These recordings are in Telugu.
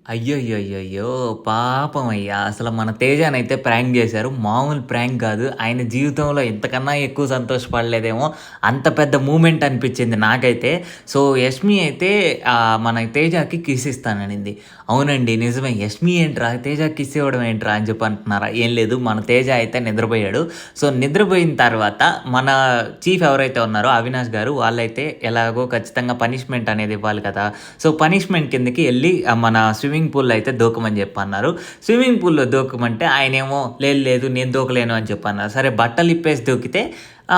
అయ్యయ్యయ్యయ్యో! పాపమయ్యా! అసలు మన తేజానైతే ప్రాంక్ జేశారు. మామూలు ప్రాంక్ గాదు. ఆయన జీవితంలో ఇంతకన్నా ఎక్కువ సంతోషపడలేదేమో! అంత పెద్ద మూమెంట్ అనిపిచ్చింది నాకైతే. సో, యష్మి అయితే మన తేజాకి కిస్ ఇస్తాననింది. అవునండి. నిజమే. యష్మి ఏంట్రా తేజాకి కిస్ ఇవ్వడం ఏంట్రా అని చెప్పి అంటున్నారా? ఏం లేదు. మన తేజ అయితే నిద్రపోయాడు. సో, నిద్రపోయిన తర్వాత మన చీఫ్ ఎవరైతే ఉన్నారో అవినాష్ గారు వాళ్ళైతే ఎలాగో ఖచ్చితంగా పనిష్మెంట్ అనేది ఇవ్వాలి కదా! సో, పనిష్మెంట్ కిందకి ఎళ్లి మన స్విమ్మింగ్ పూల్‌లో అయితే దూకమని జెప్పన్నారు. స్విమ్మింగ్ పూల్‌లో దూకమంటే ఆయనేమో లేదు లేదు నేను దూకలేను అని చెప్పన్నారు. సరే బట్టలిప్పేసి దూకితే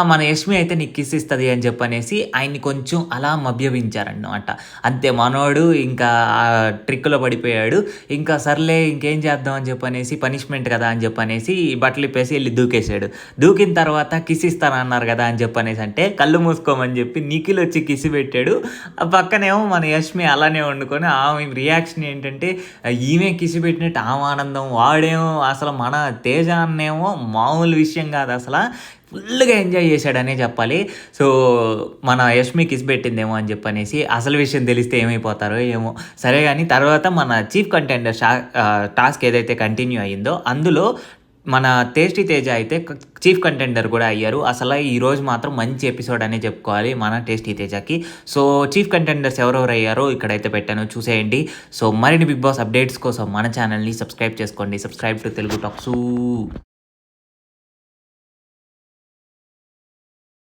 మన యష్మి అయితే నీకు కిస్ ఇస్తది అని చెప్పనేసి ఆయన్ని కొంచెం అలా మభ్యపించారన్నమాట. అంతే మనోడు ఇంకా ట్రిక్‌లో పడిపోయాడు. ఇంకా సర్లే ఇంకేం చేద్దాం అని చెప్పనేసి పనిష్మెంట్ కదా అని చెప్పనేసి బట్టలిప్పేసి ఎళ్లి దూకేసాడు. దూకిన తర్వాత కిస్ ఇస్తానన్నారు గదా అని చెప్పనేసి అంటే కళ్ళు మూసుకోమని చెప్పి నిఖిల్ వచ్చి కిస్ పెట్టాడు. ఆ పక్కనేమో మన యష్మి అలానే వండుకొని ఆమె రియాక్షన్ ఏంటంటే ఈమె కిస్ పెట్టినట్టు ఆమె ఆనందం. వాడేమో అసలు మన తేజ అన్నేమో మామూలు విషయం కాదసల. ఫుల్లుగా ఎంజాయ్ చేశాడనే చెప్పాలి. సో, మన యష్మి కిస్ పెట్టిందేమో అని చెప్పనేసి అసలు విషయం తెలిస్తే ఏమైపోతారో ఏమో! సరే గాని తర్వాత మన చీఫ్ కంటెండర్ టాస్క్ ఏదైతే కంటిన్యూ అయిందో అందులో మన టేస్టీ తేజ అయితే చీఫ్ కంటెండర్ గూడా అయ్యారు. అసల ఈరోజు మాత్రం మంచి ఎపిసోడ్ అనే చెప్పుకోవాలి మన టేస్టీ తేజకి. సో, చీఫ్ కంటెండర్స్ ఎవరెవరయ్యారో ఇక్కడైతే పెట్టాను చూసేయండి. సో, మరిన్ని బిగ్ బాస్ అప్డేట్స్ కోసం మన ఛానల్‌ని సబ్స్క్రైబ్ చేసుకోండి. Subscribe to Telugu టాక్సూ.